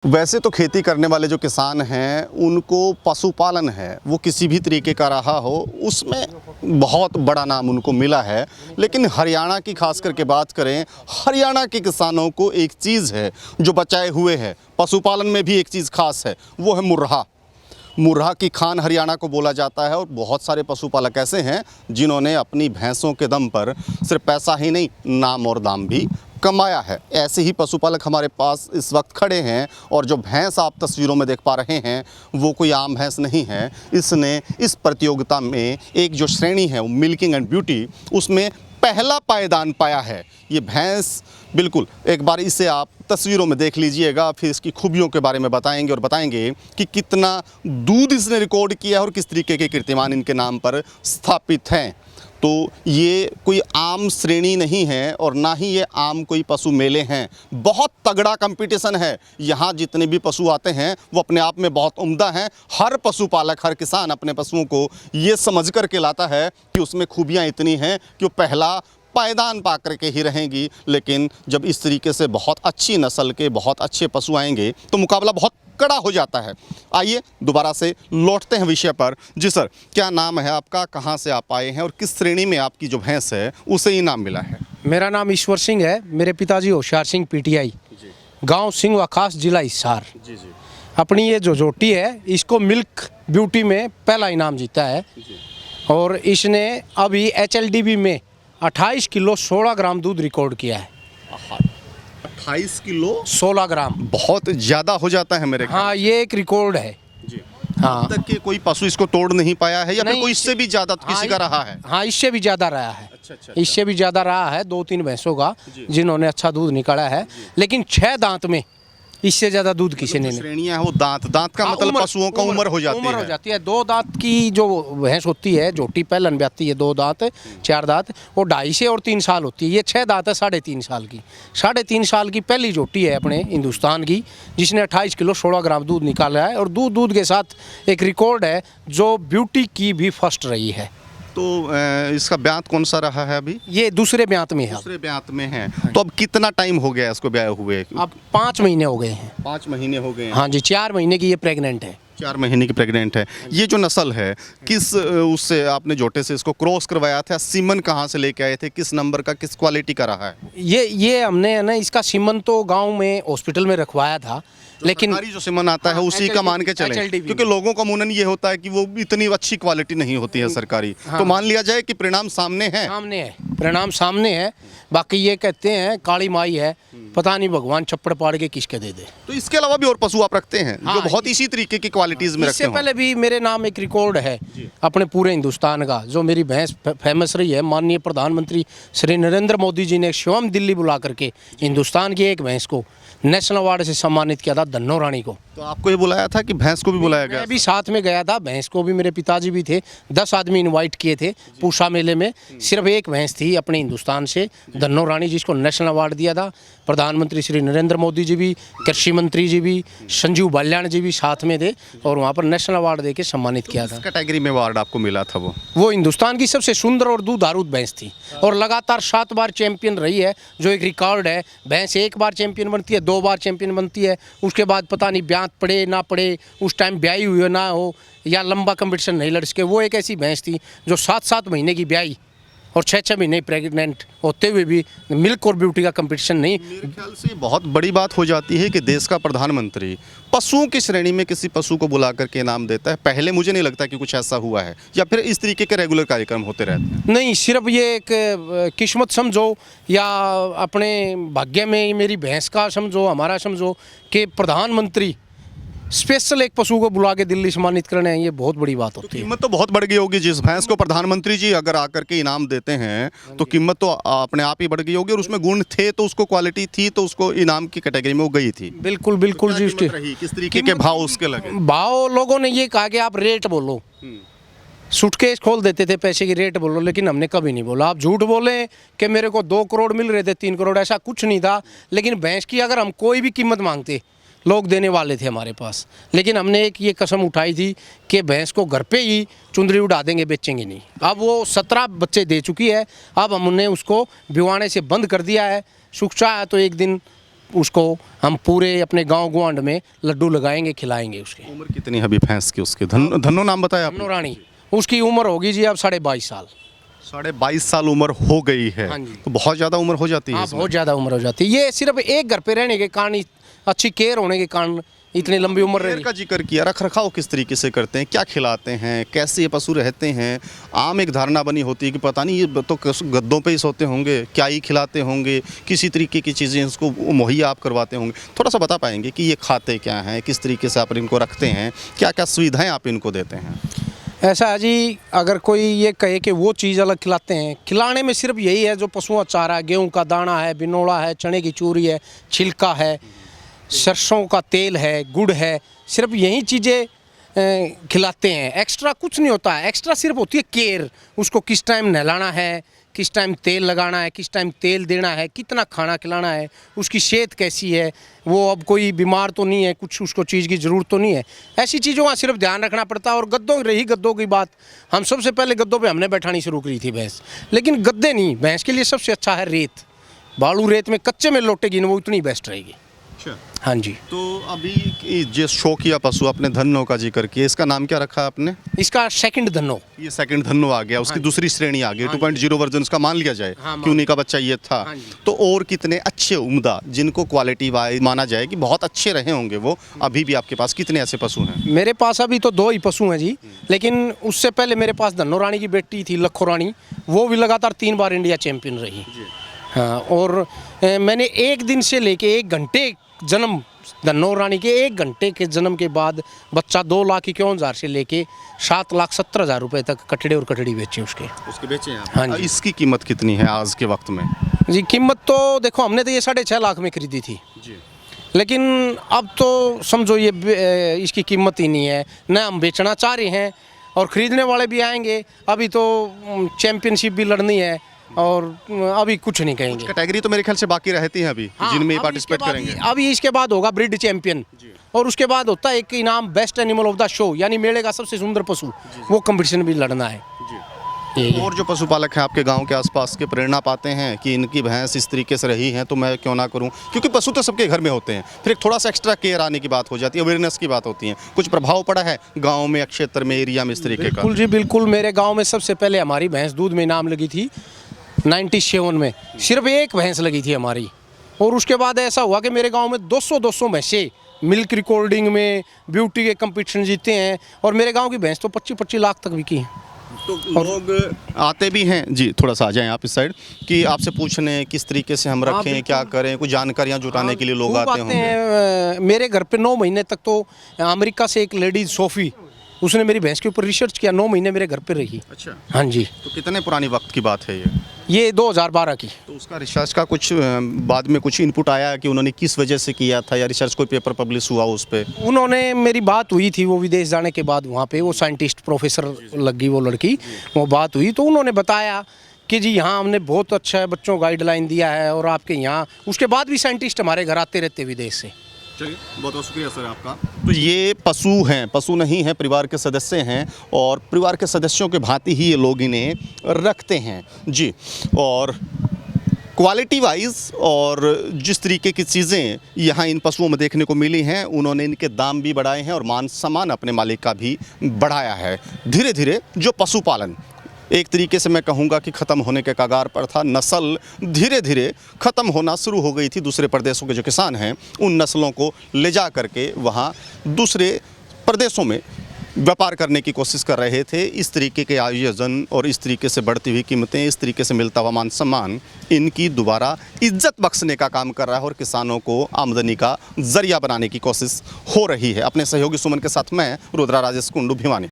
वैसे तो खेती करने वाले जो किसान हैं उनको पशुपालन है वो किसी भी तरीके का रहा हो उसमें बहुत बड़ा नाम उनको मिला है। लेकिन हरियाणा की खास करके बात करें, हरियाणा के किसानों को एक चीज़ है जो बचाए हुए है। पशुपालन में भी एक चीज़ खास है, वो है मुर्रा। मुर्रा की खान हरियाणा को बोला जाता है। और बहुत सारे पशुपालक ऐसे हैं जिन्होंने अपनी भैंसों के दम पर सिर्फ पैसा ही नहीं, नाम और दाम भी कमाया है। ऐसे ही पशुपालक हमारे पास इस वक्त खड़े हैं और जो भैंस आप तस्वीरों में देख पा रहे हैं वो कोई आम भैंस नहीं है। इसने इस प्रतियोगिता में एक जो श्रेणी है वो मिल्किंग एंड ब्यूटी, उसमें पहला पायदान पाया है। ये भैंस बिल्कुल एक बार इसे आप तस्वीरों में देख लीजिएगा, फिर इसकी खूबियों के बारे में बताएंगे और बताएंगे कि कितना दूध इसने रिकॉर्ड किया है और किस तरीके के कीर्तिमान इनके नाम पर स्थापित हैं। तो ये कोई आम श्रेणी नहीं है और ना ही ये आम कोई पशु मेले हैं। बहुत तगड़ा कंपटीशन है। यहाँ जितने भी पशु आते हैं वो अपने आप में बहुत उम्दा हैं। हर पशुपालक, हर किसान अपने पशुओं को ये समझ कर के लाता है कि उसमें खूबियाँ इतनी हैं कि वो पहला पायदान पा कर के ही रहेंगी। लेकिन जब इस तरीके से बहुत अच्छी नस्ल के बहुत अच्छे पशु आएंगे तो मुकाबला बहुत कड़ा हो जाता है। आइए दोबारा से लौटते हैं विषय पर। जी सर, क्या नाम है आपका, कहाँ से आप आए हैं और किस श्रेणी में आपकी जो भैंस है उसे इनाम मिला है? मेरा नाम ईश्वर सिंह है। मेरे पिताजी होशियार सिंह पीटीआई, गांव सिंह खास, जिला हिसार। जी जी। अपनी ये जो जोटी है इसको मिल्क ब्यूटी में पहला इनाम जीता है। और इसने अभी HLDB में 28 किलो 16 ग्राम दूध रिकॉर्ड किया है। 28 किलो 16 ग्राम बहुत ज़्यादा हो जाता है मेरे ख्याल। हाँ, ये एक रिकॉर्ड है जी। हाँ। अब तक के कोई पशु इसको तोड़ नहीं पाया है या फिर नहीं, कोई इससे भी ज़्यादा किसी का रहा है? हाँ, इससे भी ज़्यादा रहा है। अच्छा। इससे भी ज़्यादा रहा है 2-3 भैंसों का जिन्होंने अच्छा दूध निकाला है। लेकिन 6 दांत में इससे ज़्यादा दूध किसी ने नहीं। श्रेणियां हैं वो दांत का मतलब पशुओं का उम्र हो जाती है। 2 दांत की जो भैंस होती है, जोटी पहलन ब्याती है 2 दांत 4 दांत, वो 2.5 से और 3 साल होती है। ये 6 दांत है 3.5 साल की। 3.5 साल की पहली जोटी है अपने हिंदुस्तान की जिसने 28 किलो 16 ग्राम दूध निकाला है। और दूध के साथ एक रिकॉर्ड है जो ब्यूटी की भी फर्स्ट रही है। तो इसका ब्यात कौन सा रहा है अभी? ये दूसरे ब्यात में है। दूसरे ब्यात में है। तो अब कितना टाइम हो गया इसको ब्याह हुए? अब 5 महीने हो गए हैं। 5 महीने हो गए हैं। हाँ जी, 4 महीने की ये प्रेग्नेंट है। 4 महीने की प्रेग्नेंट है। ये जो नस्ल है किस उससे आपने जोटे से इसको क्रॉस करवाया था? सीमन कहाँ से लेके आए थे? किस नंबर का, किस क्वालिटी का रहा है? ये हमने है ना, इसका सीमन तो गांव में हॉस्पिटल में रखवाया था। लेकिन सरकारी जो सीमन आता है उसी का मान के चले, क्योंकि लोगों का अमूमन ये होता है कि वो इतनी अच्छी क्वालिटी नहीं होती है सरकारी। तो मान लिया जाए कि परिणाम सामने है। परिणाम सामने है। बाकी ये कहते हैं काली माई है, पता नहीं भगवान छप्पड़ पाड़ के किसके दे दे। तो इसके अलावा भी और पशु आप रखते हैं जो बहुत इसी तरीके की क्वालिटीज में रखते इससे हैं? पहले भी मेरे नाम एक रिकॉर्ड है अपने पूरे हिंदुस्तान का, जो मेरी भैंस फेमस रही है। माननीय प्रधानमंत्री श्री नरेंद्र मोदी जी ने स्वयं दिल्ली बुला करके हिंदुस्तान की एक भैंस को नेशनल अवार्ड से सम्मानित किया था, धन्नो रानी को। तो आपको ये बुलाया था कि भैंस को भी बुलाया गया? मैं भी साथ में गया था। भैंस को भी मेरे पिताजी भी थे। 10 आदमी इनवाइट किए थे पूषा मेले में। सिर्फ एक भैंस थी अपने हिंदुस्तान से, धन्नो रानी, जिसको नेशनल अवार्ड दिया था। प्रधानमंत्री श्री नरेंद्र मोदी जी भी, कृषि मंत्री जी भी, संजीव बाल्याण जी भी साथ में थे और वहाँ पर नेशनल अवार्ड देके सम्मानित किया था। कैटेगरी में अवार्ड आपको मिला था? वो हिंदुस्तान की सबसे सुंदर और दूधारू भैंस थी और लगातार 7 बार चैंपियन रही है, जो एक रिकॉर्ड है। भैंस 1 बार चैंपियन बनती है, 2 बार चैंपियन बनती है, उसके बाद पता नहीं ब्यात पड़े ना पड़े, उस टाइम ब्याई हुई ना हो या लंबा कंपटीशन नहीं लड़ सके। वो एक ऐसी भैंस थी जो 7-7 महीने की ब्याई और 6-6 महीने प्रेग्नेंट होते हुए भी मिल्क और ब्यूटी का कंपटीशन नहीं। मेरे ख्याल से बहुत बड़ी बात हो जाती है कि देश का प्रधानमंत्री पशुओं की श्रेणी में किसी पशु को बुला करके इनाम देता है। पहले मुझे नहीं लगता कि कुछ ऐसा हुआ है, या फिर इस तरीके के रेगुलर कार्यक्रम होते रहते हैं? नहीं, सिर्फ ये एक किस्मत समझो या अपने भाग्य में मेरी भैंस का समझो, हमारा समझो कि प्रधानमंत्री स्पेशल एक पशु को बुला के दिल्ली सम्मानित करने हैं, ये बहुत बड़ी बात होती है। कीमत तो बहुत बढ़ गई होगी। जिस भैंस को प्रधानमंत्री जी अगर आकर के इनाम देते हैं तो कीमत तो अपने आप ही बढ़ गई होगी। और उसमें गुण थे तो उसको, क्वालिटी थी तो उसको इनाम की कैटेगरी में वो गई थी। बिल्कुल बिल्कुल जी। किस तरीके के भाव उसके लगे? भाव लोगों ने ये कहा कि आप रेट बोलो, सूटकेस खोल देते थे पैसे की, रेट बोलो। लेकिन हमने कभी नहीं बोला। आप झूठ बोले कि मेरे को 2 करोड़ मिल रहे थे, 3 करोड़, ऐसा कुछ नहीं था। लेकिन भैंस की अगर हम कोई भी कीमत मांगते, लोग देने वाले थे हमारे पास। लेकिन हमने एक ये कसम उठाई थी कि भैंस को घर पे ही चुंदरी उड़ा देंगे, बेचेंगे नहीं। अब वो 17 बच्चे दे चुकी है। अब हमने उसको भिवाने से बंद कर दिया है। सुख चाहा तो एक दिन उसको हम पूरे अपने गांव गुआंढ में लड्डू लगाएंगे, खिलाएंगे उसके। उम्र कितनी है अभी भैंस की उसके? धन्नो नाम बताया आपने? रानी, उसकी उम्र होगी जी अब 22.5 साल। 22.5 साल उम्र हो गई है। हाँ जी। तो बहुत ज़्यादा उम्र हो जाती है हाँ, इसमें। बहुत ज़्यादा उम्र हो जाती है। ये सिर्फ एक घर पे रहने के कारण, अच्छी केयर होने के कारण इतनी लंबी उम्र केयर रही। का जिक्र किया, रख रखाव किस तरीके से करते हैं, क्या खिलाते हैं, कैसे ये पशु रहते हैं? आम एक धारणा बनी होती है कि पता नहीं ये तो गद्दों पे ही सोते होंगे, क्या ही खिलाते होंगे, किसी तरीके की चीज़ें इसको मुहैया आप करवाते होंगे। थोड़ा सा बता पाएंगे कि ये खाते क्या हैं, किस तरीके से आप इनको रखते हैं, क्या क्या सुविधाएं आप इनको देते हैं? ऐसा है जी, अगर कोई ये कहे कि वो चीज़ अलग खिलाते हैं, खिलाने में सिर्फ यही है जो पशुओं का चारा है, गेहूँ का दाना है, बिनोड़ा है, चने की चूरी है, छिलका है, सरसों का तेल है, गुड़ है, सिर्फ यही चीज़ें खिलाते हैं। एक्स्ट्रा कुछ नहीं होता है। एक्स्ट्रा सिर्फ होती है केयर, उसको किस टाइम नहलाना है, किस टाइम तेल लगाना है, किस टाइम तेल देना है, कितना खाना खिलाना है, उसकी सेहत कैसी है, वो अब कोई बीमार तो नहीं है, कुछ उसको चीज़ की ज़रूरत तो नहीं है। ऐसी चीज़ों का सिर्फ ध्यान रखना पड़ता है। और गद्दों की बात, हम सबसे पहले गद्दों पे हमने बैठानी शुरू करी थी भैंस, लेकिन गद्दे नहीं, भैंस के लिए सबसे अच्छा है रेत। बालू रेत में कच्चे में लौटेगी ना, वो इतनी बेस्ट रहेगी। अच्छा, हाँ जी। तो अभी जो शौकिया पशु आपने धन्नो का जिक्र किया, इसका नाम क्या रखा आपने? इसका सेकंड धन्नो। ये सेकंड धन्नो आ गया, उसकी दूसरी श्रेणी आ गई, 2.0 वर्जन उसका मान लिया जाए कि उन्हीं का बच्चा ये था। तो और कितने अच्छे उम्दा जिनको क्वालिटी वाइज माना जाए कि बहुत अच्छे रहे होंगे वो अभी भी आपके पास कितने ऐसे पशु हैं? मेरे पास अभी तो 2 ही पशु हैं जी, लेकिन उससे पहले मेरे पास धन्नो रानी की बेटी थी लखो रानी, वो भी लगातार 3 बार इंडिया चैंपियन रही। हाँ, और मैंने एक दिन से लेके 1 घंटे जन्म, धन्नो रानी के 1 घंटे के जन्म के बाद बच्चा 2,51,000 से लेके 7,70,000 रुपए तक कटड़े और कटड़ी बेचे उसके बेचे हैं? हाँ जी। इसकी कीमत कितनी है आज के वक्त में? जी, कीमत तो देखो, हमने तो ये 6.5 लाख में खरीदी थी जी। लेकिन अब तो समझो ये इसकी कीमत ही नहीं है। न हम बेचना चाह रहे हैं और ख़रीदने वाले भी आएंगे। अभी तो चैंपियनशिप भी लड़नी है और अभी कुछ नहीं कहेंगे। कैटेगरी तो मेरे ख्याल से बाकी रहती हैं अभी, हाँ, जिनमें अभी पार्टिसिपेट इसके बाद करेंगे। अभी इसके बाद होगा ब्रिड चैंपियन, और उसके बाद होता है एक इनाम best animal of the show, यानी मेले का सबसे सुंदर पशु, वो कंपटीशन भी लड़ना है। और जो पशुपालक हैं आपके गांव के आसपास के प्रेरणा पाते हैं कि इनकी भैंस इस तरीके से रही है तो मैं क्यों ना करूं, क्योंकि पशु तो सबके घर में होते हैं, फिर एक थोड़ा सा एक्स्ट्रा केयर आने की बात हो जाती है, अवेयरनेस की बात होती है। कुछ प्रभाव पड़ा है गांव में, क्षेत्र में, एरिया में इस तरीके का? बिल्कुल जी, बिल्कुल। मेरे गाँव में सबसे पहले हमारी भैंस दूध में इनाम लगी थी 97 में, सिर्फ एक भैंस लगी थी हमारी। और उसके बाद ऐसा हुआ कि मेरे गांव में 200 भैंसें मिल्क रिकॉर्डिंग में ब्यूटी के कंपटीशन जीते हैं, और मेरे गांव की भैंस तो 25-25 लाख तक बिकी है। तो लोग आते भी हैं जी, थोड़ा सा आ जाएं आप इस साइड, कि आपसे पूछने किस तरीके से हम रखें, क्या करें, कुछ जानकारियाँ जुटाने के लिए लोग आते होंगे। मेरे घर पे 9 महीने तक तो अमेरिका से एक लेडीज सोफ़ी, उसने मेरी भैंस के ऊपर रिसर्च किया, 9 महीने मेरे घर पे रही। अच्छा। हाँ जी। तो कितने पुरानी वक्त की बात है ये? ये 2012 की। तो उसका रिसर्च का कुछ बाद में कुछ इनपुट आया कि उन्होंने किस वजह से किया था, या रिसर्च कोई पेपर पब्लिश हुआ उस पर? उन्होंने, मेरी बात हुई थी वो विदेश जाने के बाद, वहाँ पे वो साइंटिस्ट प्रोफेसर लगी वो लड़की, वो बात हुई तो उन्होंने बताया कि जी यहाँ हमने बहुत अच्छा बच्चों को गाइडलाइन दिया है, और आपके यहाँ उसके बाद भी साइंटिस्ट हमारे घर आते रहते विदेश से। चलिए, बहुत बहुत शुक्रिया सर आपका। तो ये पशु हैं, पशु नहीं हैं, परिवार के सदस्य हैं, और परिवार के सदस्यों के भांति ही ये लोग इन्हें रखते हैं जी। और क्वालिटी वाइज और जिस तरीके की चीज़ें यहाँ इन पशुओं में देखने को मिली हैं, उन्होंने इनके दाम भी बढ़ाए हैं और मान सम्मान अपने मालिक का भी बढ़ाया है। धीरे धीरे जो पशुपालन एक तरीके से मैं कहूँगा कि ख़त्म होने के कगार पर था, नस्ल धीरे धीरे ख़त्म होना शुरू हो गई थी। दूसरे प्रदेशों के जो किसान हैं उन नस्लों को ले जा करके वहाँ दूसरे प्रदेशों में व्यापार करने की कोशिश कर रहे थे। इस तरीके के आयोजन और इस तरीके से बढ़ती हुई कीमतें, इस तरीके से मिलता हुआ मान सम्मान इनकी दोबारा इज्जत बख्शने का काम कर रहा है और किसानों को आमदनी का जरिया बनाने की कोशिश हो रही है। अपने सहयोगी सुमन के साथ मैं रुद्रा राजेश कुंडू भिवानी।